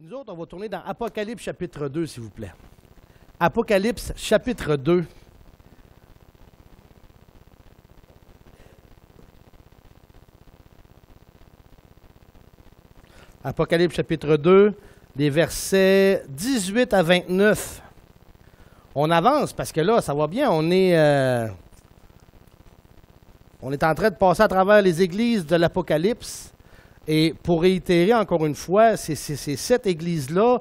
Nous autres, on va tourner dans Apocalypse chapitre 2, s'il vous plaît. Apocalypse chapitre 2. Apocalypse chapitre 2, les versets 18 à 29. On avance parce que là, ça va bien, on est en train de passer à travers les églises de l'Apocalypse. Et pour réitérer encore une fois, ces 7 églises-là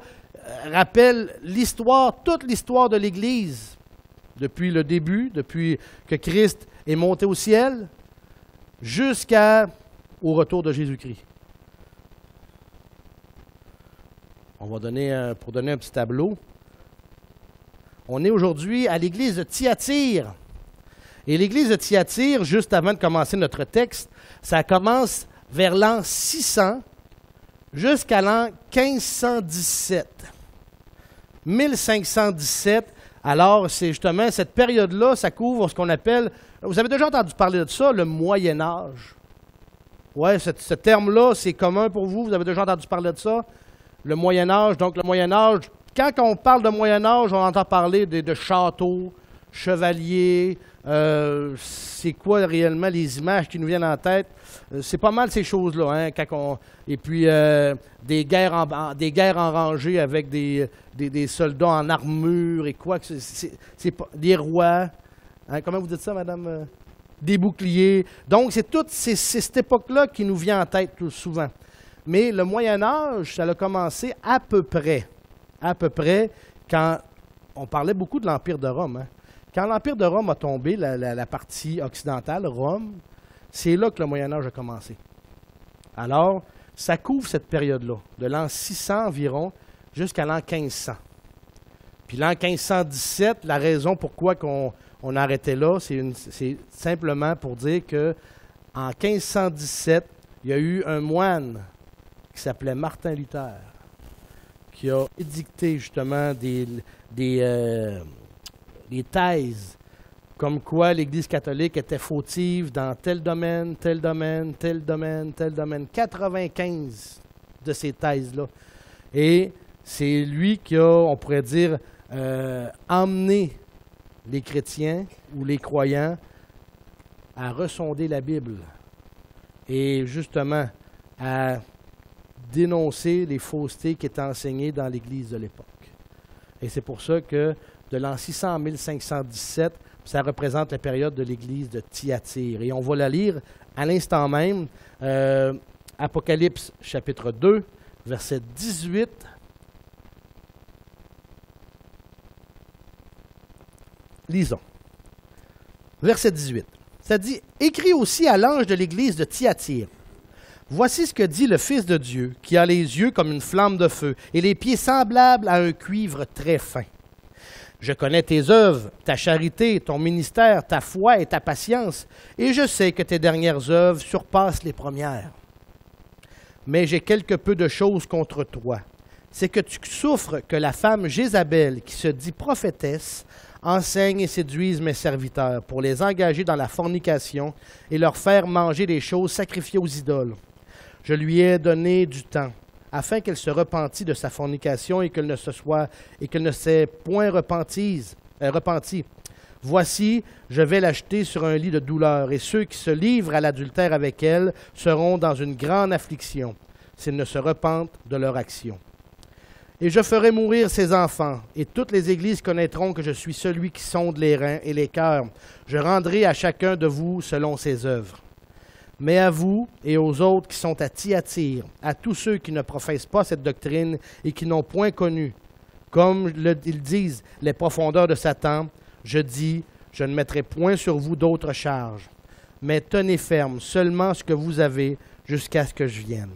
rappellent l'histoire, toute l'histoire de l'Église, depuis le début, depuis que Christ est monté au ciel, jusqu'au retour de Jésus-Christ. On va pour donner un petit tableau. On est aujourd'hui à l'église de Thyatire. Et l'église de Thyatire, juste avant de commencer notre texte, ça commence vers l'an 600 jusqu'à l'an 1517. 1517, alors c'est justement cette période-là, ça couvre ce qu'on appelle, vous avez déjà entendu parler de ça, le Moyen Âge. Oui, ce terme-là, c'est commun pour vous, vous avez déjà entendu parler de ça, le Moyen Âge. Donc le Moyen Âge, quand on parle de Moyen Âge, on entend parler de châteaux, chevaliers, c'est quoi réellement les images qui nous viennent en tête? C'est pas mal ces choses-là, hein, et puis des guerres en rangée avec des soldats en armure et quoi, c'est pas des rois, hein, comment vous dites ça, madame? Des boucliers. Donc c'est cette époque-là qui nous vient en tête tout souvent. Mais le Moyen Âge, ça a commencé à peu près, quand on parlait beaucoup de l'Empire de Rome, hein. Quand l'Empire de Rome a tombé, la partie occidentale, Rome, c'est là que le Moyen Âge a commencé. Alors, ça couvre cette période-là, de l'an 600 environ jusqu'à l'an 1500. Puis l'an 1517, la raison pourquoi on a arrêté là, c'est simplement pour dire qu'en 1517, il y a eu un moine qui s'appelait Martin Luther, qui a édicté justement des thèses comme quoi l'Église catholique était fautive dans tel domaine, tel domaine, tel domaine, tel domaine. 95 de ces thèses-là. Et c'est lui qui a, on pourrait dire, emmené les chrétiens ou les croyants à ressonder la Bible et justement à dénoncer les faussetés qui étaient enseignées dans l'Église de l'époque. Et c'est pour ça que de l'an 600 à 1517, ça représente la période de l'église de Thyatire. Et on va la lire à l'instant même, Apocalypse chapitre 2, verset 18. Lisons. Verset 18. Ça dit, « Écris aussi à l'ange de l'église de Thyatire. Voici ce que dit le Fils de Dieu, qui a les yeux comme une flamme de feu et les pieds semblables à un cuivre très fin. Je connais tes œuvres, ta charité, ton ministère, ta foi et ta patience, et je sais que tes dernières œuvres surpassent les premières. Mais j'ai quelque peu de choses contre toi. C'est que tu souffres que la femme Jézabel, qui se dit prophétesse, enseigne et séduise mes serviteurs pour les engager dans la fornication et leur faire manger des choses sacrifiées aux idoles. Je lui ai donné du temps, afin qu'elle se repentît de sa fornication et qu'elle ne s'est point repentie. Voici, je vais l'acheter sur un lit de douleur, et ceux qui se livrent à l'adultère avec elle seront dans une grande affliction, s'ils ne se repentent de leur action. Et je ferai mourir ses enfants, et toutes les églises connaîtront que je suis celui qui sonde les reins et les cœurs. Je rendrai à chacun de vous selon ses œuvres. Mais à vous et aux autres qui sont à Thyatire, à tous ceux qui ne professent pas cette doctrine et qui n'ont point connu Comme ils disent les profondeurs de Satan, je dis, je ne mettrai point sur vous d'autres charges, mais tenez ferme seulement ce que vous avez jusqu'à ce que je vienne.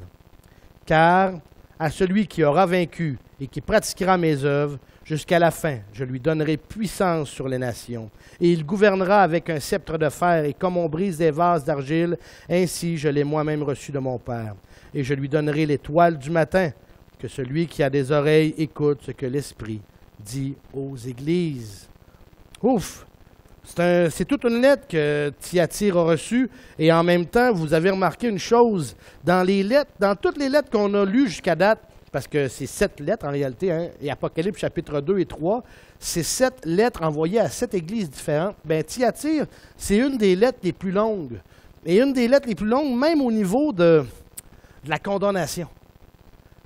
Car à celui qui aura vaincu et qui pratiquera mes œuvres, jusqu'à la fin, je lui donnerai puissance sur les nations, et il gouvernera avec un sceptre de fer, et comme on brise des vases d'argile, ainsi je l'ai moi-même reçu de mon Père. Et je lui donnerai l'étoile du matin, que celui qui a des oreilles écoute ce que l'Esprit dit aux églises. Ouf! C'est toute une lettre que Thyatire a reçue, et en même temps, vous avez remarqué une chose, dans toutes les lettres qu'on a lues jusqu'à date, parce que c'est 7 lettres en réalité, hein, et Apocalypse chapitre 2 et 3, c'est 7 lettres envoyées à 7 églises différentes. Bien, Thyatire, c'est une des lettres les plus longues, et une des lettres les plus longues même au niveau de la condamnation.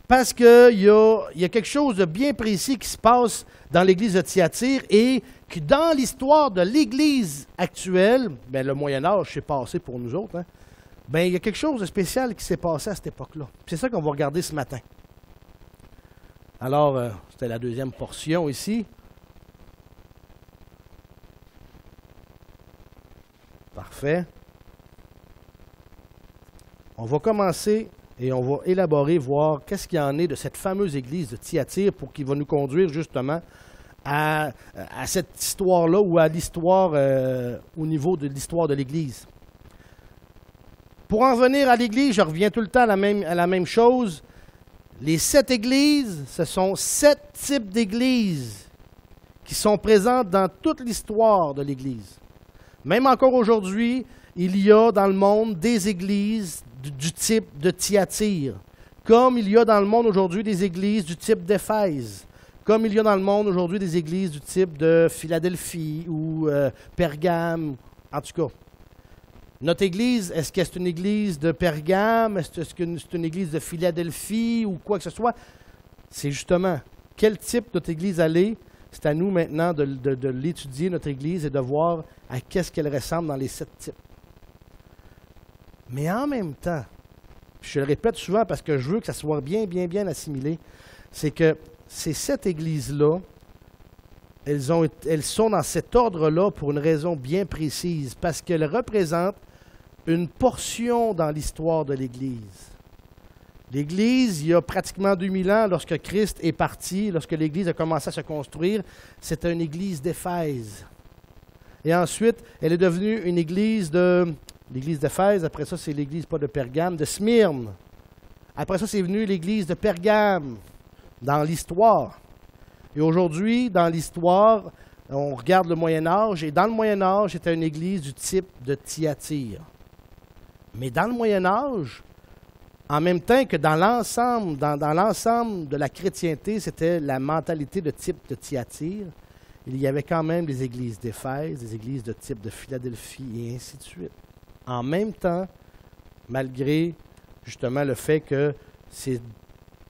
Parce qu'il y a quelque chose de bien précis qui se passe dans l'Église de Thyatire et que dans l'histoire de l'Église actuelle, bien, le Moyen-Âge s'est passé pour nous autres, hein, bien, il y a quelque chose de spécial qui s'est passé à cette époque-là. C'est ça qu'on va regarder ce matin. Alors, c'était la deuxième portion ici. Parfait. On va commencer et on va élaborer, voir qu'est-ce qu'il y en est de cette fameuse église de Thyatire pour qu'il va nous conduire justement à cette histoire-là ou à l'histoire au niveau de l'histoire de l'église. Pour en venir à l'église, je reviens tout le temps à la même chose. Les 7 églises, ce sont 7 types d'églises qui sont présentes dans toute l'histoire de l'Église. Même encore aujourd'hui, il y a dans le monde des églises du type de Thyatire, comme il y a dans le monde aujourd'hui des églises du type d'Éphèse, comme il y a dans le monde aujourd'hui des églises du type de Philadelphie ou Pergame, en tout cas. Notre église, est-ce que c'est une église de Pergame? Est-ce que c'est une église de Philadelphie ou quoi que ce soit? C'est justement quel type notre église elle est. C'est à nous maintenant de l'étudier, notre église, et de voir à qu'est-ce qu'elle ressemble dans les 7 types. Mais en même temps, je le répète souvent parce que je veux que ça soit bien assimilé, c'est que ces 7 églises-là, elles sont dans cet ordre-là pour une raison bien précise, parce qu'elles représentent une portion dans l'histoire de l'Église. L'Église, il y a pratiquement 2000 ans, lorsque Christ est parti, lorsque l'Église a commencé à se construire, c'était une Église d'Éphèse. Et ensuite, elle est devenue une Église d'Éphèse. Après ça, c'est l'Église, pas de Pergame, de Smyrne. Après ça, c'est venu l'Église de Pergame, dans l'histoire. Et aujourd'hui, dans l'histoire, on regarde le Moyen-Âge, et dans le Moyen-Âge, c'était une église du type de Thyatire. Mais dans le Moyen-Âge, en même temps que dans l'ensemble de la chrétienté, c'était la mentalité de type de Thyatire, il y avait quand même des églises d'Éphèse, des églises de type de Philadelphie, et ainsi de suite. En même temps, malgré justement le fait que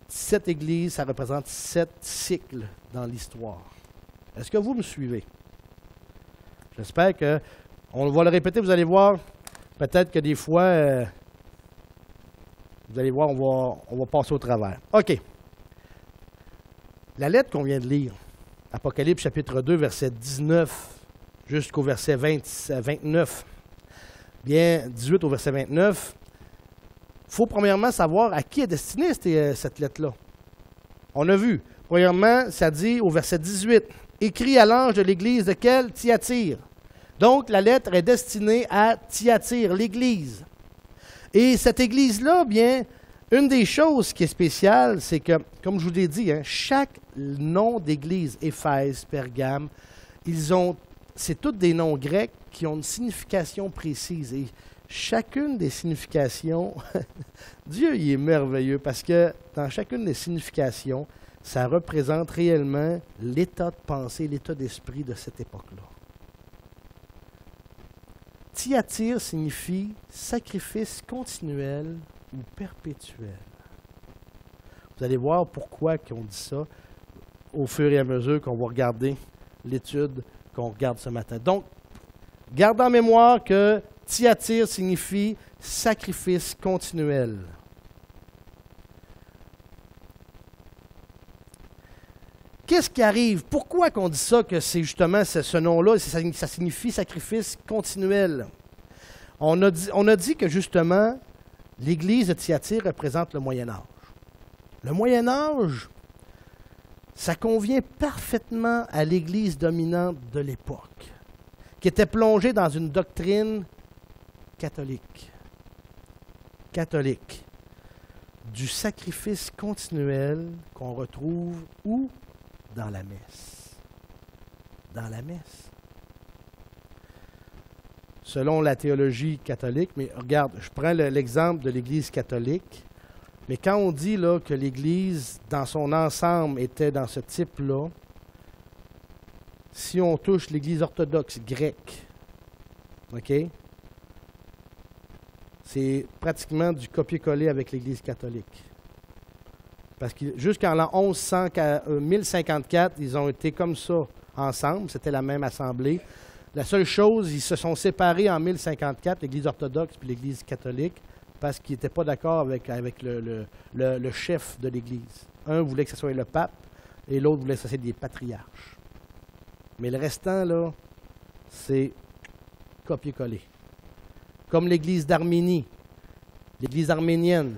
cette église, ça représente 7 cycles dans l'histoire. Est-ce que vous me suivez? J'espère que, on va le répéter, vous allez voir, peut-être que des fois, vous allez voir, on va passer au travers. OK. La lettre qu'on vient de lire, Apocalypse chapitre 2, verset 19 jusqu'au verset 29, bien 18 au verset 29, il faut premièrement savoir à qui est destinée cette lettre-là. On a vu, premièrement, ça dit au verset 18, « Écrit à l'ange de l'église de quelle? Thyatire. » Donc, la lettre est destinée à Thyatire, l'église. Et cette église-là, bien, une des choses qui est spéciale, c'est que, comme je vous l'ai dit, hein, chaque nom d'église, Éphèse, Pergame, c'est tous des noms grecs qui ont une signification précise. Et chacune des significations, Dieu il est merveilleux parce que dans chacune des significations, ça représente réellement l'état de pensée, l'état d'esprit de cette époque-là. Thyatire signifie sacrifice continuel ou perpétuel. Vous allez voir pourquoi on dit ça au fur et à mesure qu'on va regarder l'étude qu'on regarde ce matin. Donc, gardez en mémoire que Thyatire signifie sacrifice continuel. qu'est-ce qui arrive? Pourquoi qu'on dit ça, que c'est justement ce nom-là, ça signifie sacrifice continuel? On a dit que justement, l'Église de Thyatire représente le Moyen Âge. Le Moyen Âge, ça convient parfaitement à l'Église dominante de l'époque, qui était plongée dans une doctrine catholique. Catholique. Du sacrifice continuel qu'on retrouve où? Dans la messe. Dans la messe. Selon la théologie catholique, mais regarde, je prends l'exemple de l'Église catholique, mais quand on dit là, que l'Église, dans son ensemble, était dans ce type-là, si on touche l'Église orthodoxe grecque, OK? C'est pratiquement du copier-coller avec l'Église catholique. Parce que jusqu'en l'an 1054, ils ont été comme ça ensemble, c'était la même assemblée. La seule chose, ils se sont séparés en 1054, l'Église orthodoxe et l'Église catholique, parce qu'ils n'étaient pas d'accord avec le chef de l'Église. Un voulait que ce soit le pape, et l'autre voulait que ce soit des patriarches. Mais le restant, là, c'est copier-coller. Comme l'Église d'Arménie, l'Église arménienne.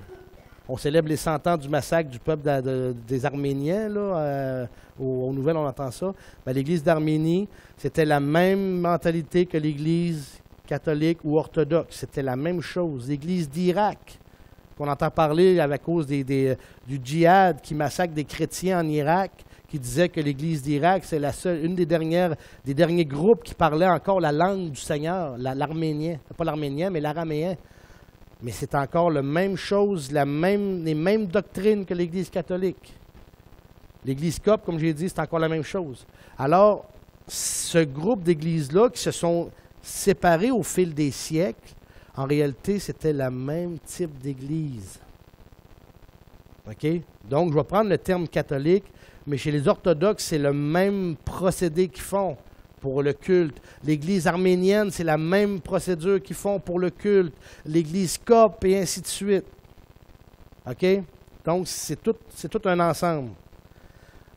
On célèbre les 100 ans du massacre du peuple des Arméniens, là, aux nouvelles, on entend ça. Ben, l'Église d'Arménie, c'était la même mentalité que l'Église catholique ou orthodoxe. C'était la même chose. L'Église d'Irak, qu'on entend parler à cause du djihad qui massacre des chrétiens en Irak, qui disait que l'Église d'Irak, c'est une des derniers groupes qui parlaient encore la langue du Seigneur, l'arménien. Pas l'arménien, mais l'araméen. Mais c'est encore la même chose, les mêmes doctrines que l'Église catholique. L'Église copte, comme j'ai dit, c'est encore la même chose. Alors, ce groupe d'églises-là qui se sont séparés au fil des siècles, en réalité, c'était le même type d'église. OK? Donc, je vais prendre le terme catholique, mais chez les orthodoxes, c'est le même procédé qu'ils font pour le culte. L'Église arménienne, c'est la même procédure qu'ils font pour le culte. L'Église copte, et ainsi de suite. OK? Donc, c'est tout un ensemble.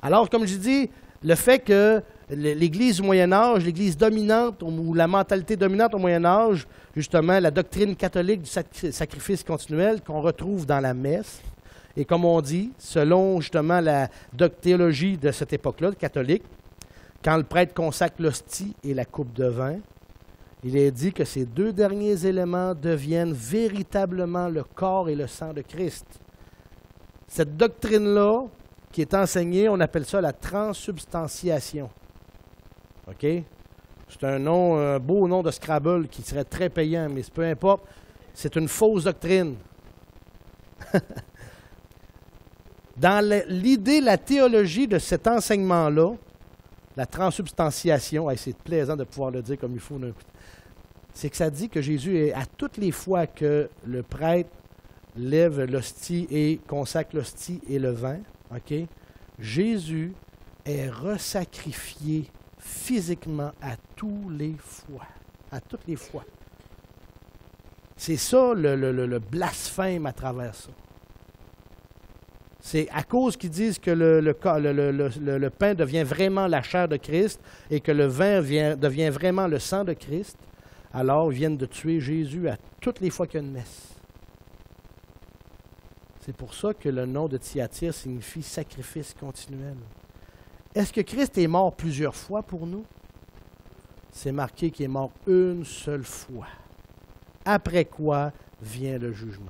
Alors, comme je dis, le fait que l'Église du Moyen Âge, l'Église dominante, ou la mentalité dominante au Moyen Âge, justement, la doctrine catholique du sacrifice continuel qu'on retrouve dans la messe, et comme on dit, selon justement la théologie de cette époque-là, catholique, quand le prêtre consacre l'hostie et la coupe de vin, il est dit que ces deux derniers éléments deviennent véritablement le corps et le sang de Christ. Cette doctrine-là, qui est enseignée, on appelle ça la transsubstantiation. OK? C'est un beau nom de Scrabble qui serait très payant, mais peu importe, c'est une fausse doctrine. Dans l'idée, la théologie de cet enseignement-là, la transsubstantiation, c'est plaisant de pouvoir le dire comme il faut, c'est que ça dit que Jésus, à toutes les fois que le prêtre lève l'hostie et consacre l'hostie et le vin, OK, Jésus est resacrifié physiquement à tous les fois. À toutes les fois. C'est ça le blasphème à travers ça. C'est à cause qu'ils disent que le pain devient vraiment la chair de Christ et que le vin devient vraiment le sang de Christ, alors ils viennent de tuer Jésus à toutes les fois qu'il y a une messe. C'est pour ça que le nom de Thyatire signifie sacrifice continuel. Est-ce que Christ est mort plusieurs fois pour nous? C'est marqué qu'il est mort une seule fois. Après quoi vient le jugement.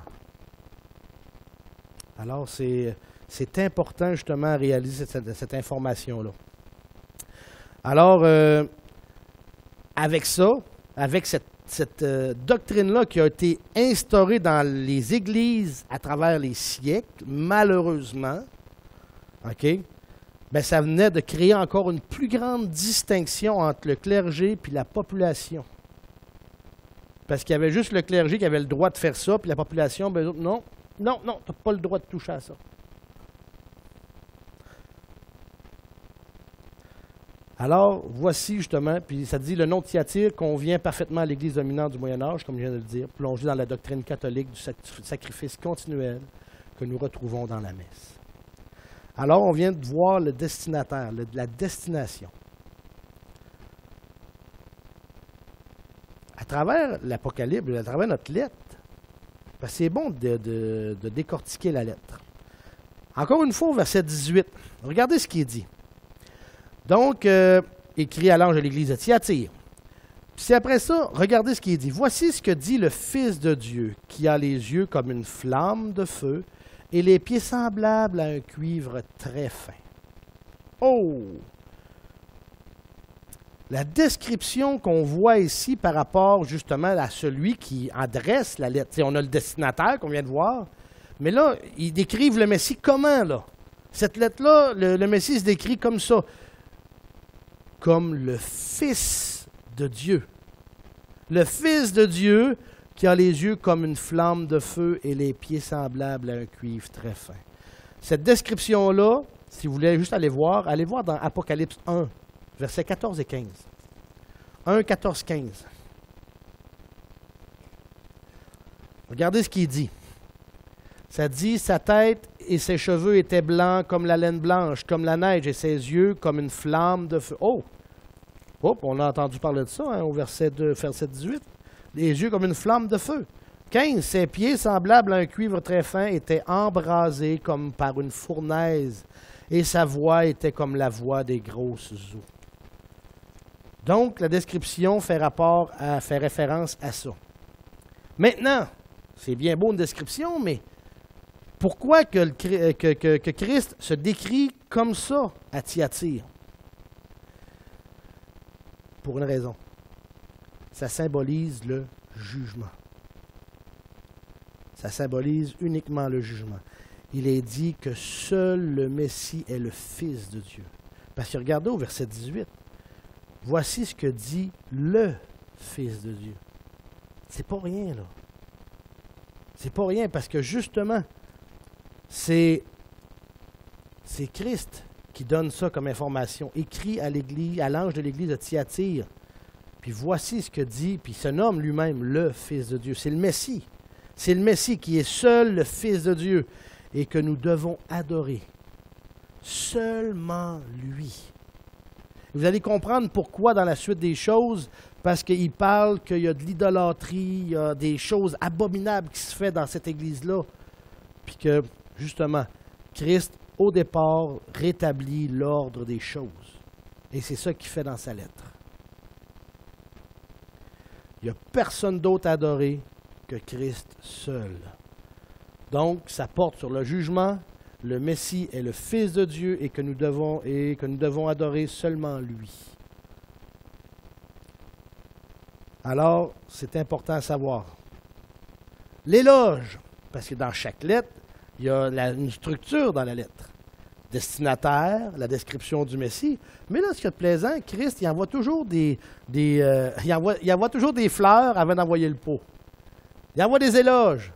Alors, c'est important justement à réaliser cette information-là. Alors, avec ça, avec cette doctrine-là qui a été instaurée dans les églises à travers les siècles, malheureusement, OK, ben, ça venait de créer encore une plus grande distinction entre le clergé et la population. Parce qu'il y avait juste le clergé qui avait le droit de faire ça, puis la population, ben, non, tu n'as pas le droit de toucher à ça. Alors, voici justement, puis ça dit le nom de Thyatire convient parfaitement à l'Église dominante du Moyen Âge, comme je viens de le dire, plongée dans la doctrine catholique du sacrifice continuel que nous retrouvons dans la messe. Alors, on vient de voir le destinataire, la destination. À travers l'Apocalypse, à travers notre lettre, parce que c'est bon de décortiquer la lettre. Encore une fois, au verset 18, regardez ce qui est dit. Donc, écrit à l'ange de l'église de Thyatire. Puis après ça, regardez ce qui est dit. Voici ce que dit le Fils de Dieu, qui a les yeux comme une flamme de feu et les pieds semblables à un cuivre très fin. Oh! La description qu'on voit ici par rapport justement à celui qui adresse la lettre. T'sais, on a le destinataire qu'on vient de voir, mais là, ils décrivent le Messie comment, là? Cette lettre-là, le Messie se décrit comme ça, comme le Fils de Dieu. Le Fils de Dieu qui a les yeux comme une flamme de feu et les pieds semblables à un cuivre très fin. Cette description-là, si vous voulez juste aller voir dans Apocalypse 1. Versets 14 et 15. 1, 14, 15. Regardez ce qu'il dit. Ça dit, sa tête et ses cheveux étaient blancs comme la laine blanche, comme la neige, et ses yeux comme une flamme de feu. Oh! On a entendu parler de ça hein, au verset 18. Les yeux comme une flamme de feu. 15. Ses pieds, semblables à un cuivre très fin, étaient embrasés comme par une fournaise, et sa voix était comme la voix des grosses eaux. Donc, la description fait référence à ça. Maintenant, c'est bien beau une description, mais pourquoi que Christ se décrit comme ça à Thyatire? Pour une raison. Ça symbolise le jugement. Ça symbolise uniquement le jugement. Il est dit que seul le Messie est le Fils de Dieu. Parce que regardez au verset 18. Voici ce que dit le Fils de Dieu. C'est pas rien, là. C'est pas rien parce que justement, c'est Christ qui donne ça comme information, écrit à l'église, à l'ange de l'église de Thyatire. Puis voici ce que dit, puis il se nomme lui-même le Fils de Dieu. C'est le Messie. C'est le Messie qui est seul le Fils de Dieu et que nous devons adorer. Seulement lui. Vous allez comprendre pourquoi dans la suite des choses, parce qu'il parle qu'il y a de l'idolâtrie, il y a des choses abominables qui se font dans cette église-là, puis que, justement, Christ, au départ, rétablit l'ordre des choses. Et c'est ça qu'il fait dans sa lettre. Il n'y a personne d'autre à adorer que Christ seul. Donc, ça porte sur le jugement. Le Messie est le Fils de Dieu et que nous devons adorer seulement lui. Alors, c'est important à savoir. L'éloge, parce que dans chaque lettre, il y a une structure dans la lettre. Destinataire, la description du Messie. Mais là, ce qui est plaisant, Christ, il envoie toujours il envoie toujours des fleurs avant d'envoyer le pot. Il envoie des éloges.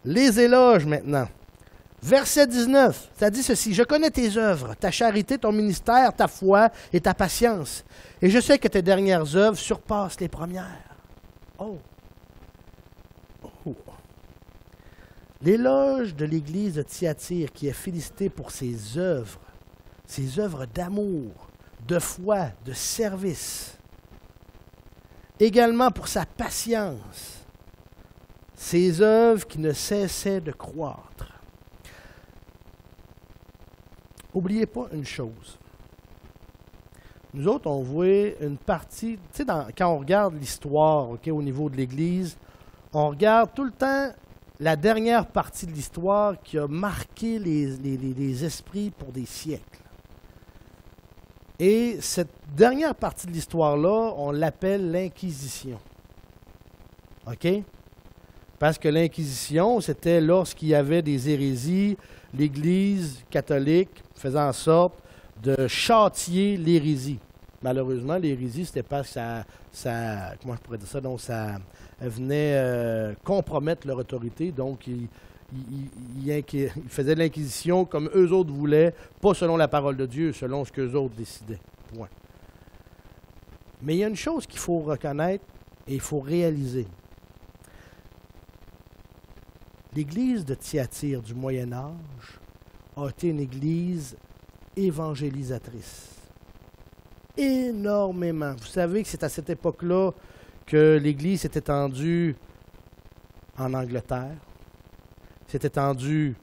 Les éloges maintenant. Verset 19, ça dit ceci, « Je connais tes œuvres, ta charité, ton ministère, ta foi et ta patience. Et je sais que tes dernières œuvres surpassent les premières. » Oh! Oh! L'éloge de l'Église de Thyatire qui est félicité pour ses œuvres d'amour, de foi, de service. Également pour sa patience, ses œuvres qui ne cessaient de croître. N'oubliez pas une chose. Nous autres, on voit une partie, tu sais, quand on regarde l'histoire au niveau de l'Église, on regarde tout le temps la dernière partie de l'histoire qui a marqué les esprits pour des siècles. Et cette dernière partie de l'histoire-là, on l'appelle l'Inquisition. OK? Parce que l'Inquisition, c'était lorsqu'il y avait des hérésies, l'Église catholique faisait en sorte de châtier l'hérésie. Malheureusement, l'hérésie, c'était parce que ça comment je pourrais dire ça, donc ça venait compromettre leur autorité, donc ils faisaient de l'Inquisition comme eux autres voulaient, pas selon la parole de Dieu, selon ce qu'eux autres décidaient. Point. Mais il y a une chose qu'il faut reconnaître et il faut réaliser. L'Église de Thyatire du Moyen Âge a été une Église évangélisatrice. Énormément. Vous savez que c'est à cette époque-là que l'Église s'est étendue en Angleterre, s'est étendue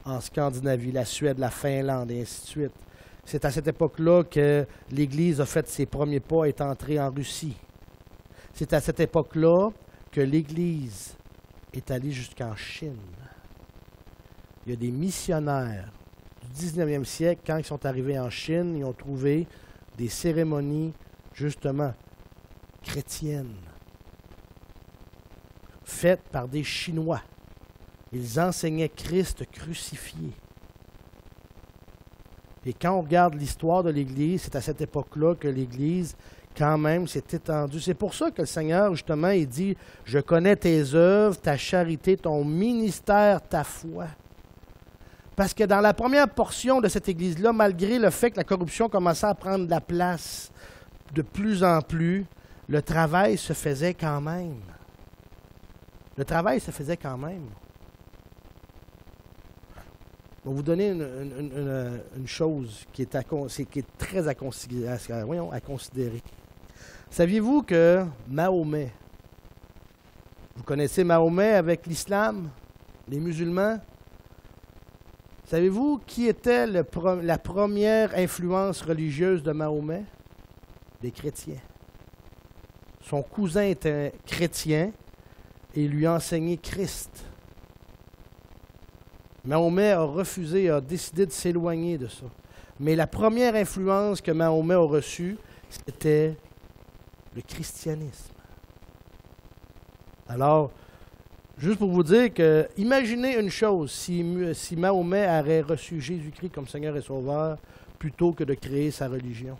en Scandinavie, la Suède, la Finlande, et ainsi de suite. C'est à cette époque-là que l'Église a fait ses premiers pas et est entrée en Russie. C'est à cette époque-là que l'Église est allée jusqu'en Chine. Il y a des missionnaires du 19e siècle, quand ils sont arrivés en Chine, ils ont trouvé des cérémonies, justement, chrétiennes, faites par des Chinois. Ils enseignaient Christ crucifié. Et quand on regarde l'histoire de l'Église, c'est à cette époque-là que l'Église, quand même, s'est étendue. C'est pour ça que le Seigneur, justement, il dit « Je connais tes œuvres, ta charité, ton ministère, ta foi. » Parce que dans la première portion de cette Église-là, malgré le fait que la corruption commençait à prendre de la place de plus en plus, le travail se faisait quand même. Le travail se faisait quand même. Je vais vous donner une chose qui est très à considérer. Saviez-vous que Mahomet, vous connaissez Mahomet avec l'islam, les musulmans? Savez-vous qui était la première influence religieuse de Mahomet? Les chrétiens. Son cousin était chrétien et lui a enseigné Christ. Mahomet a refusé, a décidé de s'éloigner de ça. Mais la première influence que Mahomet a reçue, c'était le christianisme. Alors, juste pour vous dire que, imaginez une chose, si Mahomet aurait reçu Jésus-Christ comme Seigneur et Sauveur, plutôt que de créer sa religion.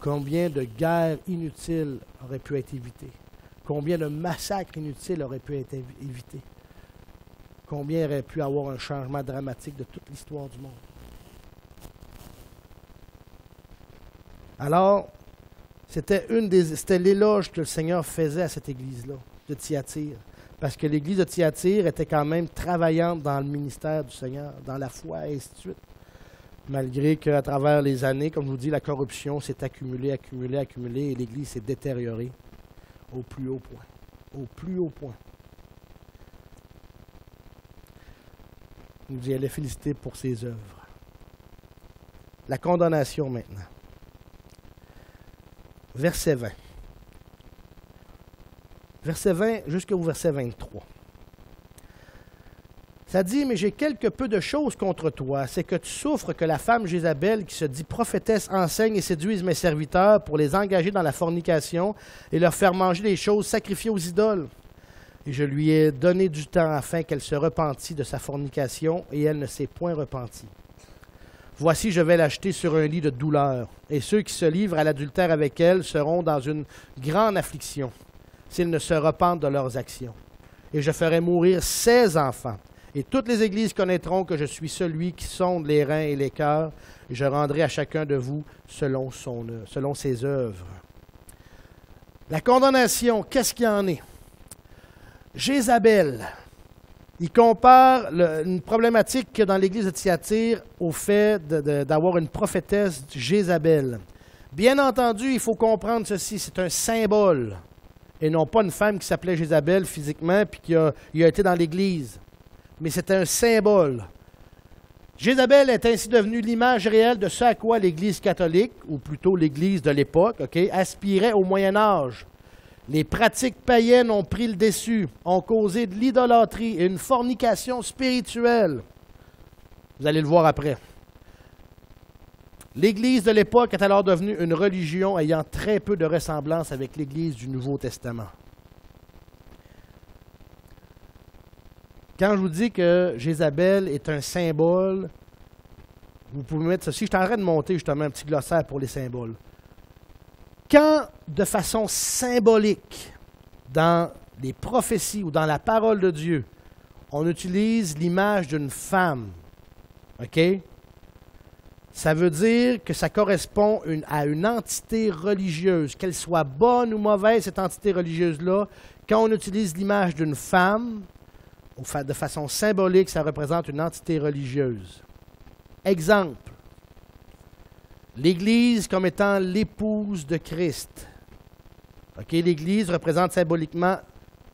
Combien de guerres inutiles auraient pu être évitées? Combien de massacres inutiles auraient pu être évités? Combien aurait pu avoir un changement dramatique de toute l'histoire du monde? Alors, c'était l'éloge que le Seigneur faisait à cette église-là, de Thyatire. Parce que l'église de Thyatire était quand même travaillante dans le ministère du Seigneur, dans la foi, et ainsi de suite. Malgré qu'à travers les années, comme je vous dis, la corruption s'est accumulée, et l'église s'est détériorée au plus haut point. Au plus haut point. Nous allons féliciter pour ses œuvres. La condamnation maintenant. Verset 20. Verset 20 jusqu'au verset 23. Ça dit, « Mais j'ai quelque peu de choses contre toi, c'est que tu souffres que la femme Jézabel, qui se dit prophétesse, enseigne et séduise mes serviteurs pour les engager dans la fornication et leur faire manger des choses sacrifiées aux idoles. Et je lui ai donné du temps afin qu'elle se repentît de sa fornication, et elle ne s'est point repentie. Voici, je vais l'acheter sur un lit de douleur, et ceux qui se livrent à l'adultère avec elle seront dans une grande affliction, s'ils ne se repentent de leurs actions. Et je ferai mourir 16 enfants, et toutes les églises connaîtront que je suis celui qui sonde les reins et les cœurs, et je rendrai à chacun de vous selon ses œuvres. » La condamnation, qu'est-ce qu'il y en est? Jézabel, il compare une problématique qu'il y a dans l'église de Thyatire au fait d'avoir une prophétesse Jézabel. Bien entendu, il faut comprendre ceci, c'est un symbole, et non pas une femme qui s'appelait Jézabel physiquement puis qui a été dans l'église, mais c'est un symbole. Jézabel est ainsi devenue l'image réelle de ce à quoi l'Église catholique, ou plutôt l'Église de l'époque, aspirait au Moyen Âge. Les pratiques païennes ont pris le dessus, ont causé de l'idolâtrie et une fornication spirituelle. Vous allez le voir après. L'Église de l'époque est alors devenue une religion ayant très peu de ressemblance avec l'Église du Nouveau Testament. Quand je vous dis que Jézabel est un symbole, vous pouvez mettre ceci. Je suis en train de monter justement un petit glossaire pour les symboles. Quand, de façon symbolique, dans les prophéties ou dans la parole de Dieu, on utilise l'image d'une femme, OK? Ça veut dire que ça correspond à une entité religieuse, qu'elle soit bonne ou mauvaise, cette entité religieuse-là. Quand on utilise l'image d'une femme, de façon symbolique, ça représente une entité religieuse. Exemple, l'Église comme étant l'épouse de Christ. OK, l'Église représente symboliquement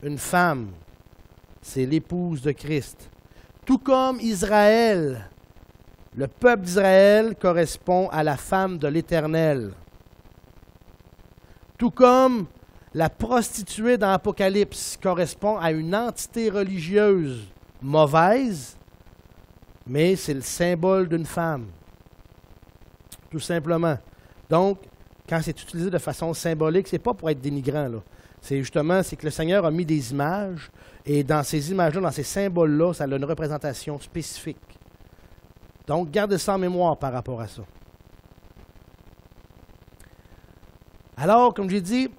une femme. C'est l'épouse de Christ. Tout comme Israël, le peuple d'Israël correspond à la femme de l'Éternel. Tout comme la prostituée dans l'Apocalypse correspond à une entité religieuse mauvaise, mais c'est le symbole d'une femme. Tout simplement. Donc, quand c'est utilisé de façon symbolique, ce n'est pas pour être dénigrant, là. C'est justement, c'est que le Seigneur a mis des images, et dans ces images-là, dans ces symboles-là, ça a une représentation spécifique. Donc, gardez ça en mémoire par rapport à ça. Alors, comme j'ai dit,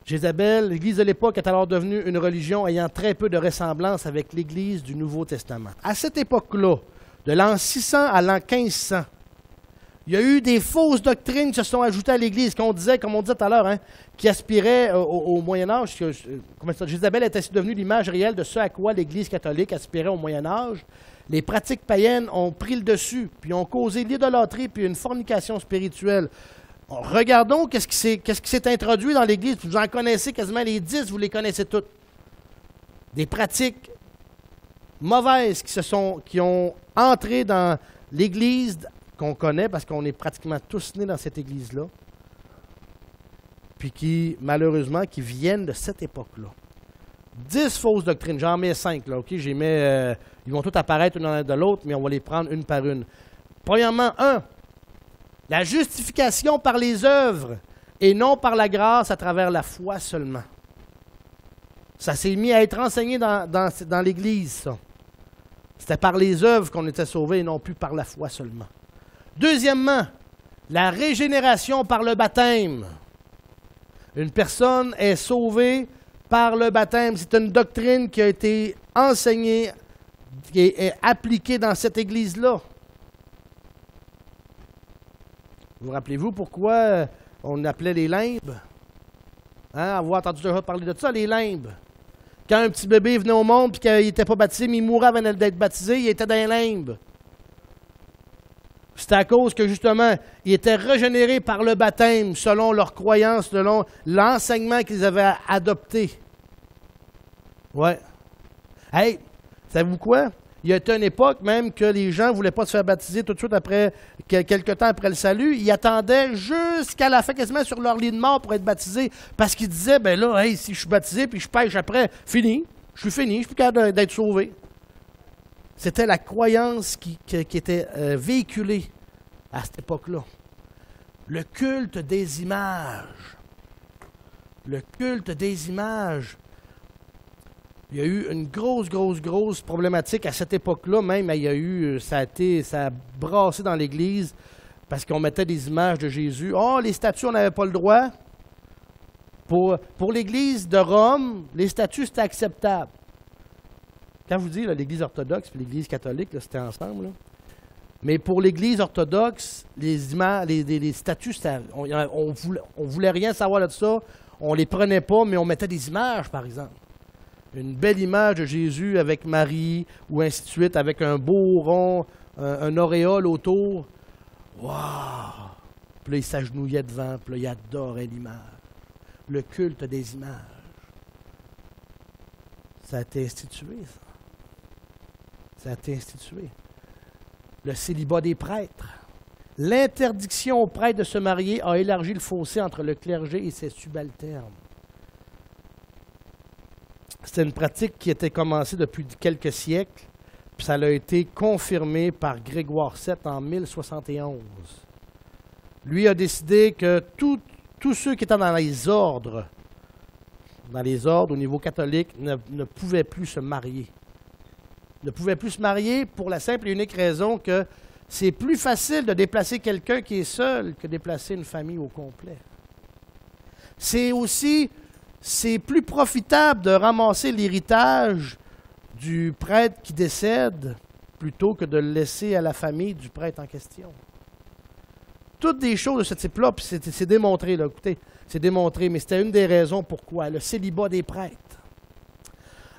Jézabel, l'Église de l'époque est alors devenue une religion ayant très peu de ressemblance avec l'Église du Nouveau Testament. À cette époque-là, de l'an 600 à l'an 1500, il y a eu des fausses doctrines qui se sont ajoutées à l'Église, qu'on disait, comme on disait tout à l'heure, qui aspiraient au Moyen Âge. Jézabel était devenue l'image réelle de ce à quoi l'Église catholique aspirait au Moyen Âge. Les pratiques païennes ont pris le dessus, puis ont causé l'idolâtrie, puis une fornication spirituelle. Regardons qu'est-ce qui s'est introduit dans l'Église. Vous en connaissez quasiment les 10, vous les connaissez toutes. Des pratiques mauvaises qui ont entré dans l'Église qu'on connaît, parce qu'on est pratiquement tous nés dans cette Église-là, puis qui, malheureusement, qui viennent de cette époque-là. 10 fausses doctrines, j'en mets 5, là, OK? Ils vont tous apparaître l'une de l'autre, mais on va les prendre une par une. Premièrement, 1, la justification par les œuvres et non par la grâce à travers la foi seulement. Ça s'est mis à être enseigné dans l'Église, ça. C'était par les œuvres qu'on était sauvés et non plus par la foi seulement. Deuxièmement, la régénération par le baptême. Une personne est sauvée par le baptême. C'est une doctrine qui a été enseignée, qui est appliquée dans cette Église-là. Vous rappelez-vous pourquoi on appelait les limbes? Avoir entendu déjà parler de ça, les limbes. Quand un petit bébé venait au monde et qu'il n'était pas baptisé, mais il mourait avant d'être baptisé, il était dans les limbes. C'était à cause que, justement, ils étaient régénérés par le baptême, selon leurs croyances, selon l'enseignement qu'ils avaient adopté. Ouais. Hey, savez-vous quoi? Il y a été une époque même que les gens ne voulaient pas se faire baptiser tout de suite après, quelque temps après le salut. Ils attendaient jusqu'à la fin, quasiment sur leur lit de mort pour être baptisés. Parce qu'ils disaient, ben là, hey, si je suis baptisé puis je pêche après, fini. Je suis fini, je suis plus capable d'être sauvé. C'était la croyance qui était véhiculée à cette époque-là. Le culte des images. Le culte des images. Il y a eu une grosse problématique à cette époque-là, même. Ça a brassé dans l'Église parce qu'on mettait des images de Jésus. Oh, les statues, on n'avait pas le droit. Pour l'Église de Rome, les statues, c'était acceptable. Quand je vous dis l'Église orthodoxe et l'Église catholique, là, c'était ensemble. Là. Mais pour l'Église orthodoxe, les statues, on voulait rien savoir de ça. On ne les prenait pas, mais on mettait des images, par exemple. Une belle image de Jésus avec Marie, ou ainsi de suite, avec un beau rond, un auréole autour. Waouh! Puis là, il s'agenouillait devant, puis là, il adorait l'image. Le culte des images. Ça a été institué, ça. Ça a été institué. Le célibat des prêtres. L'interdiction aux prêtres de se marier a élargi le fossé entre le clergé et ses subalternes. C'était une pratique qui était commencée depuis quelques siècles, puis ça a été confirmé par Grégoire VII en 1071. Lui a décidé que tous ceux qui étaient dans les ordres au niveau catholique, ne pouvaient plus se marier. Ne pouvaient plus se marier pour la simple et unique raison que c'est plus facile de déplacer quelqu'un qui est seul que de déplacer une famille au complet. C'est plus profitable de ramasser l'héritage du prêtre qui décède plutôt que de le laisser à la famille du prêtre en question. Toutes des choses de ce type-là, puis c'est démontré, là, écoutez, c'est démontré, mais c'était une des raisons pourquoi, le célibat des prêtres.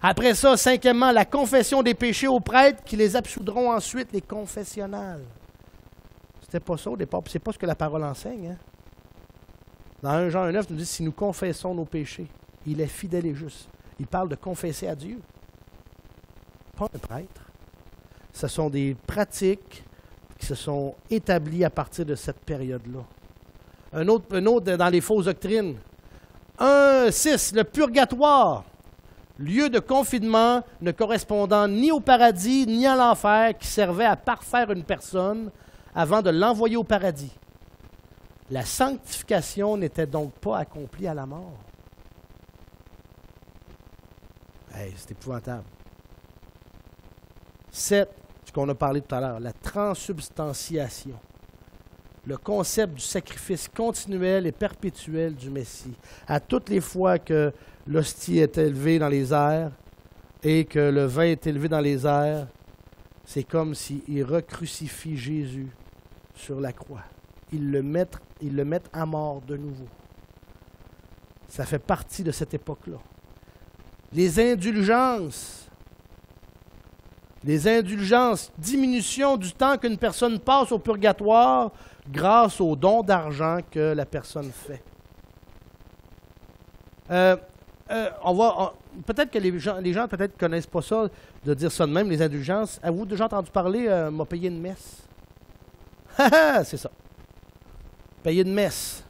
Après ça, cinquièmement, la confession des péchés aux prêtres qui les absoudront ensuite, les confessionnals. C'était pas ça au départ, puis c'est pas ce que la parole enseigne. Hein? Dans 1 Jean 1,9, il nous dit, si nous confessons nos péchés, il est fidèle et juste. Il parle de confesser à Dieu, pas un prêtre. Ce sont des pratiques qui se sont établies à partir de cette période-là. Un autre dans les fausses doctrines. 1,6, le purgatoire, lieu de confinement ne correspondant ni au paradis ni à l'enfer, qui servait à parfaire une personne avant de l'envoyer au paradis. La sanctification n'était donc pas accomplie à la mort. Hey, c'est épouvantable. 7, ce qu'on a parlé tout à l'heure, la transsubstantiation. Le concept du sacrifice continuel et perpétuel du Messie. À toutes les fois que l'hostie est élevée dans les airs et que le vin est élevé dans les airs, c'est comme s'il recrucifie Jésus sur la croix. Ils le mettent à mort de nouveau. Ça fait partie de cette époque-là. Les indulgences, diminution du temps qu'une personne passe au purgatoire grâce au don d'argent que la personne fait. Peut-être que les gens peut-être ne connaissent pas ça, de dire ça de même, les indulgences. Avez-vous déjà entendu parler, m'a payé une messe? C'est ça. Payer une messe.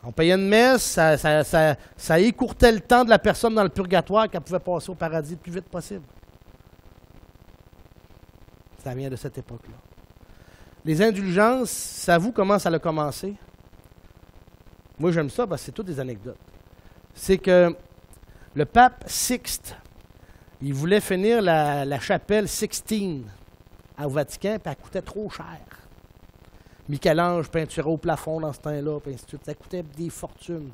On payait une messe, ça écourtait le temps de la personne dans le purgatoire qu'elle pouvait passer au paradis le plus vite possible. Ça vient de cette époque-là. Les indulgences, savez-vous comment ça a commencé? Moi, j'aime ça parce que c'est toutes des anecdotes. C'est que le pape Sixte, il voulait finir la chapelle Sixtine au Vatican, puis elle coûtait trop cher. Michel-Ange peinturait au plafond dans ce temps-là, puis ainsi de suite. Ça coûtait des fortunes.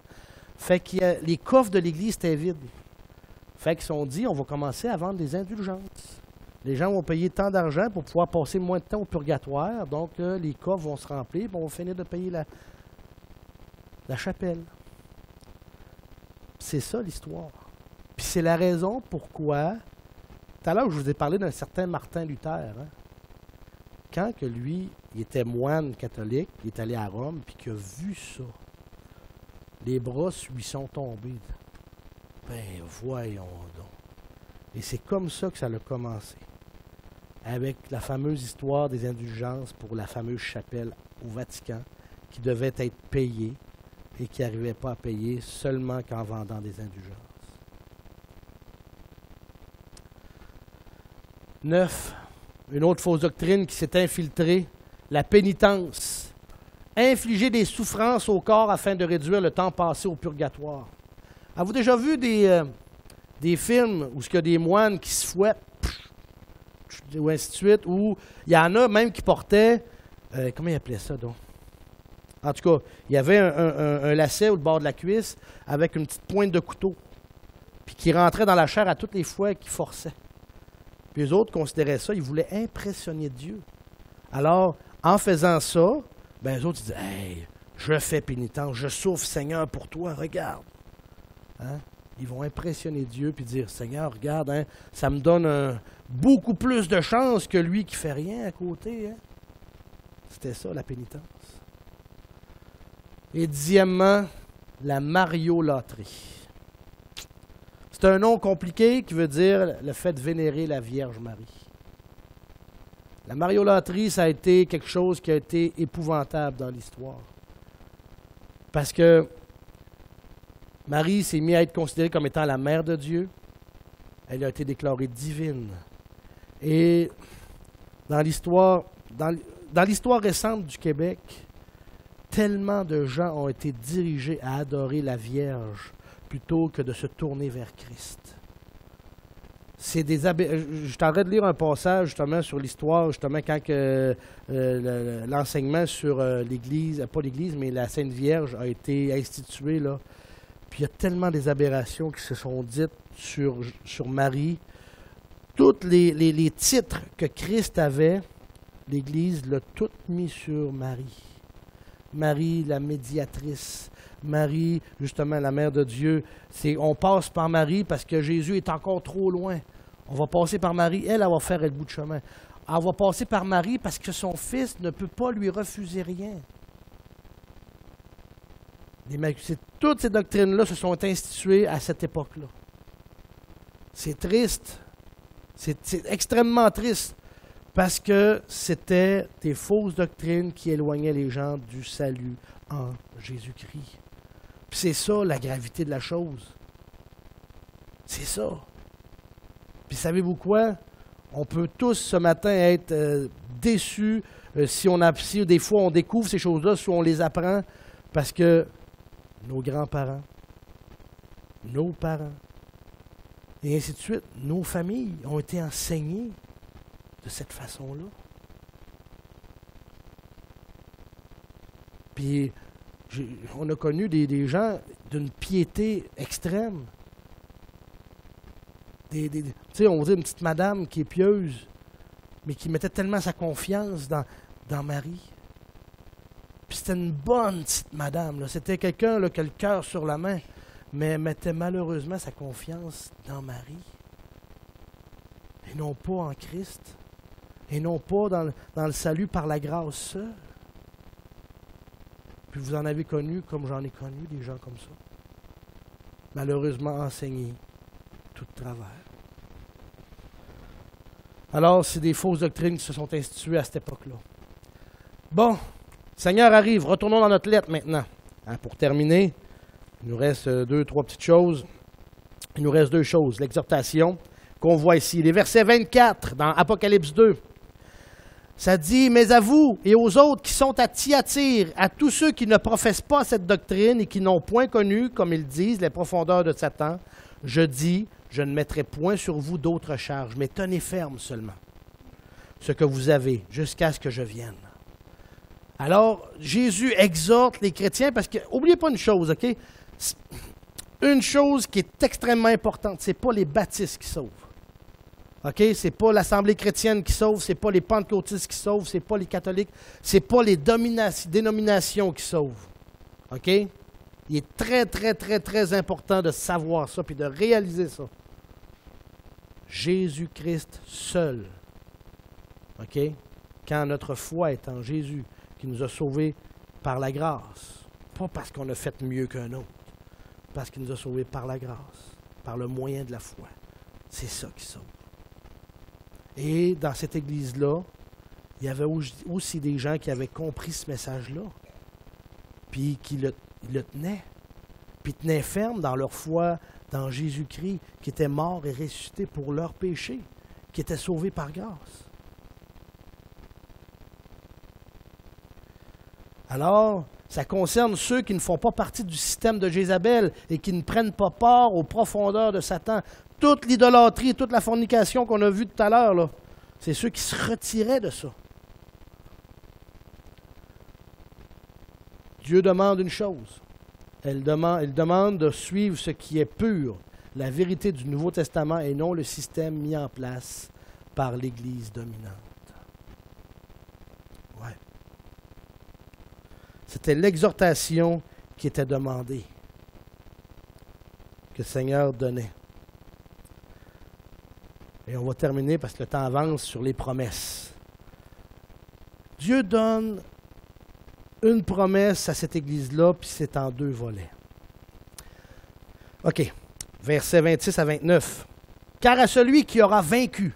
Fait que les coffres de l'Église étaient vides. Fait qu'ils se sont dit, on va commencer à vendre des indulgences. Les gens vont payer tant d'argent pour pouvoir passer moins de temps au purgatoire. Donc, les coffres vont se remplir, puis on va finir de payer la chapelle. C'est ça l'histoire. Puis c'est la raison pourquoi, tout à l'heure, je vous ai parlé d'un certain Martin Luther. Hein? Quand que lui, il était moine catholique, il est allé à Rome, puis qu'il a vu ça, les bras lui sont tombés. Ben, voyons donc. Et c'est comme ça que ça a commencé. Avec la fameuse histoire des indulgences pour la fameuse chapelle au Vatican, qui devait être payée et qui n'arrivait pas à payer seulement qu'en vendant des indulgences. 9. Une autre fausse doctrine qui s'est infiltrée, la pénitence. Infliger des souffrances au corps afin de réduire le temps passé au purgatoire. Avez-vous déjà vu des films où il y a des moines qui se fouettent, ou ainsi de suite, où il y en a même qui portaient, comment ils appelaient ça donc? En tout cas, il y avait un lacet au bord de la cuisse avec une petite pointe de couteau, puis qui rentrait dans la chair à toutes les fois qu'ils forçaient. Puis les autres considéraient ça, ils voulaient impressionner Dieu. Alors, en faisant ça, ben les autres disaient, hey, je fais pénitence, je souffre, Seigneur, pour toi, regarde. Hein? Ils vont impressionner Dieu puis dire, Seigneur, regarde, hein, ça me donne beaucoup plus de chance que lui qui ne fait rien à côté. Hein? C'était ça, la pénitence. Et 10e, la mariolâtrie. C'est un nom compliqué qui veut dire le fait de vénérer la Vierge Marie. La mariolâtrie, ça a été quelque chose qui a été épouvantable dans l'histoire. Parce que Marie s'est mise à être considérée comme étant la mère de Dieu. Elle a été déclarée divine. Et dans l'histoire récente du Québec, tellement de gens ont été dirigés à adorer la Vierge plutôt que de se tourner vers Christ. Je suis en train de lire un passage justement sur l'histoire, justement quand l'enseignement sur l'Église, pas l'Église, mais la Sainte Vierge a été institué là. Puis il y a tellement des aberrations qui se sont dites sur Marie. Tous les titres que Christ avait, l'Église l'a tout mis sur Marie. Marie, la médiatrice. Marie, justement, la mère de Dieu. On passe par Marie parce que Jésus est encore trop loin. On va passer par Marie. Elle va faire le bout de chemin. elle va passer par Marie parce que son fils ne peut pas lui refuser rien. Toutes ces doctrines-là se sont instituées à cette époque-là. C'est triste. C'est extrêmement triste parce que c'était des fausses doctrines qui éloignaient les gens du salut en Jésus-Christ. Puis c'est ça la gravité de la chose. C'est ça. Puis savez-vous quoi? On peut tous ce matin être déçus si des fois on découvre ces choses-là, si on les apprend, parce que nos grands-parents, nos parents, et ainsi de suite, nos familles ont été enseignées de cette façon-là. Puis on a connu des gens d'une piété extrême. Tu sais, on dit une petite madame qui est pieuse, mais qui mettait tellement sa confiance dans Marie. Puis c'était une bonne petite madame. Là. C'était quelqu'un là, qui a le cœur sur la main, mais elle mettait malheureusement sa confiance dans Marie. Et non pas en Christ. Et non pas dans le salut par la grâce seule. Puis vous en avez connu, comme j'en ai connu, des gens comme ça. Malheureusement enseignés tout de travers. Alors, c'est des fausses doctrines qui se sont instituées à cette époque-là. Bon, le Seigneur arrive. Retournons dans notre lettre maintenant. Pour terminer, il nous reste 2-3 petites choses. Il nous reste 2 choses. L'exhortation qu'on voit ici. Les versets 24 dans Apocalypse 2. Ça dit, « Mais à vous et aux autres qui sont à Thyatire, à tous ceux qui ne professent pas cette doctrine et qui n'ont point connu, comme ils disent, les profondeurs de Satan, je dis, je ne mettrai point sur vous d'autres charges, mais tenez ferme seulement ce que vous avez, jusqu'à ce que je vienne. » Alors, Jésus exhorte les chrétiens, parce que, n'oubliez pas une chose, OK? Une chose qui est extrêmement importante, ce n'est pas les baptistes qui sauvent. OK? Ce n'est pas l'Assemblée chrétienne qui sauve, ce n'est pas les pentecôtistes qui sauvent, ce n'est pas les catholiques, ce n'est pas les dénominations qui sauvent. OK? Il est très, très, très, très important de savoir ça puis de réaliser ça. Jésus-Christ seul. OK? Quand notre foi est en Jésus, qui nous a sauvés par la grâce, pas parce qu'on a fait mieux qu'un autre, parce qu'il nous a sauvés par la grâce, par le moyen de la foi. C'est ça qui sauve. Et dans cette église-là, il y avait aussi des gens qui avaient compris ce message-là, puis qui le tenaient, puis tenaient ferme dans leur foi dans Jésus-Christ, qui était mort et ressuscité pour leurs péchés, qui était sauvé par grâce. Alors, ça concerne ceux qui ne font pas partie du système de Jézabel et qui ne prennent pas part aux profondeurs de Satan. Toute l'idolâtrie, toute la fornication qu'on a vue tout à l'heure, là, c'est ceux qui se retiraient de ça. Dieu demande une chose. Il demande de suivre ce qui est pur, la vérité du Nouveau Testament et non le système mis en place par l'Église dominante. Ouais. C'était l'exhortation qui était demandée, que le Seigneur donnait. Et on va terminer parce que le temps avance sur les promesses. Dieu donne une promesse à cette Église-là, puis c'est en 2 volets. OK, versets 26 à 29. « Car à celui qui aura vaincu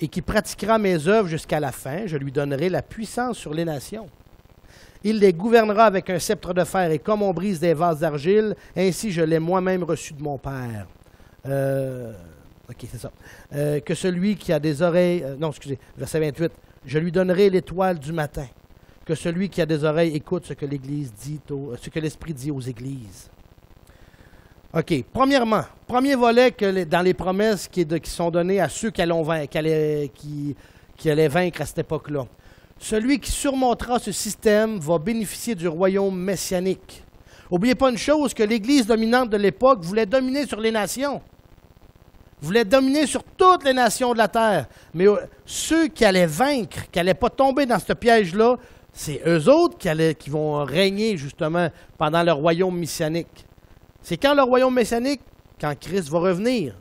et qui pratiquera mes œuvres jusqu'à la fin, je lui donnerai la puissance sur les nations. Il les gouvernera avec un sceptre de fer, et comme on brise des vases d'argile, ainsi je l'ai moi-même reçu de mon Père. » OK, c'est ça. Que celui qui a des oreilles... verset 28. « Je lui donnerai l'étoile du matin. Que celui qui a des oreilles écoute ce que l'Église dit, ce que l'Esprit dit aux Églises. » OK. Premièrement, premier volet dans les promesses qui sont données à ceux qui allaient vaincre à cette époque-là. Celui qui surmontera ce système va bénéficier du royaume messianique. N'oubliez pas une chose, que l'Église dominante de l'époque voulait dominer sur les nations. Voulait dominer sur toutes les nations de la terre. Mais ceux qui allaient vaincre, qui n'allaient pas tomber dans ce piège-là, c'est eux autres qui vont régner justement pendant le royaume messianique. C'est quand le royaume messianique, quand Christ va revenir,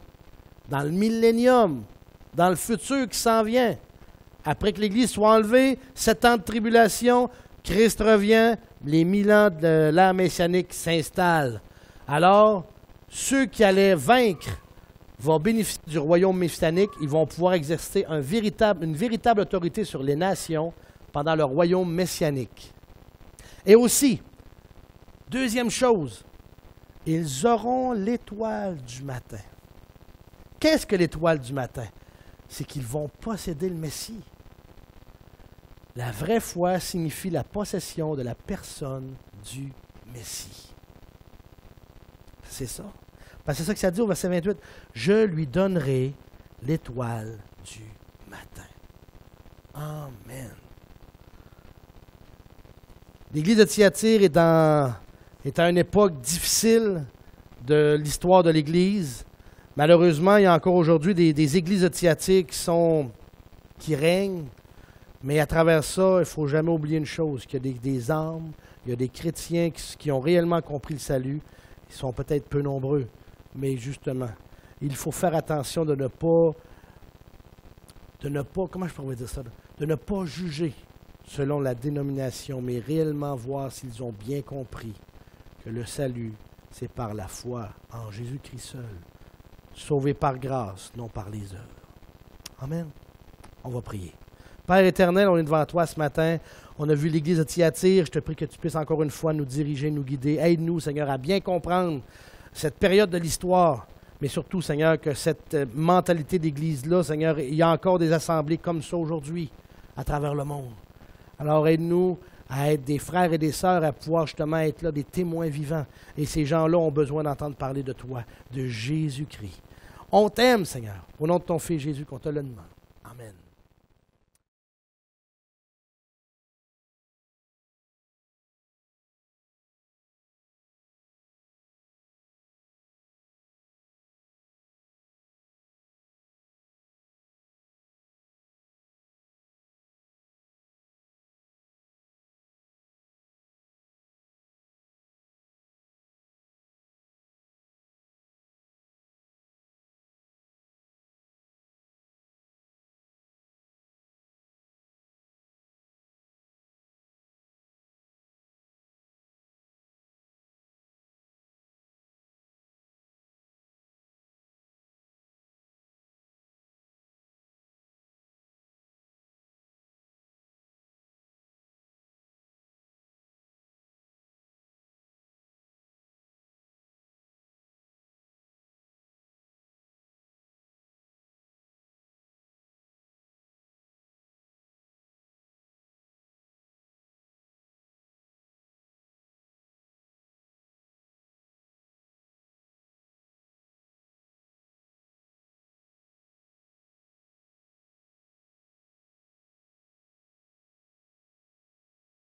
dans le millénium, dans le futur qui s'en vient. Après que l'Église soit enlevée, 7 ans de tribulation, Christ revient, les 1000 ans de l'ère messianique s'installent. Alors, ceux qui allaient vaincre vont bénéficier du royaume messianique, ils vont pouvoir exercer une véritable autorité sur les nations pendant le royaume messianique. Et aussi, deuxième chose, ils auront l'étoile du matin. Qu'est-ce que l'étoile du matin? C'est qu'ils vont posséder le Messie. La vraie foi signifie la possession de la personne du Messie. C'est ça. Parce que c'est ça que ça dit au verset 28. « Je lui donnerai l'étoile du matin. » Amen. L'Église de Thyatire est à une époque difficile de l'histoire de l'Église. Malheureusement, il y a encore aujourd'hui des églises de Thyatire qui règnent. Mais à travers ça, il ne faut jamais oublier une chose, qu'il y a des âmes, il y a des chrétiens qui ont réellement compris le salut. Ils sont peut-être peu nombreux, mais justement, il faut faire attention de ne pas, comment je pourrais dire ça, de ne pas juger selon la dénomination, mais réellement voir s'ils ont bien compris que le salut, c'est par la foi en Jésus-Christ seul, sauvé par grâce, non par les œuvres. Amen. On va prier. Père éternel, on est devant toi ce matin. On a vu l'Église de Thyatire. Je te prie que tu puisses encore une fois nous diriger, nous guider. Aide-nous, Seigneur, à bien comprendre cette période de l'histoire. Mais surtout, Seigneur, que cette mentalité d'Église-là, Seigneur, il y a encore des assemblées comme ça aujourd'hui à travers le monde. Alors aide-nous à être des frères et des sœurs, à pouvoir justement être là, des témoins vivants. Et ces gens-là ont besoin d'entendre parler de toi, de Jésus-Christ. On t'aime, Seigneur. Au nom de ton Fils Jésus, qu'on te le demande. Amen.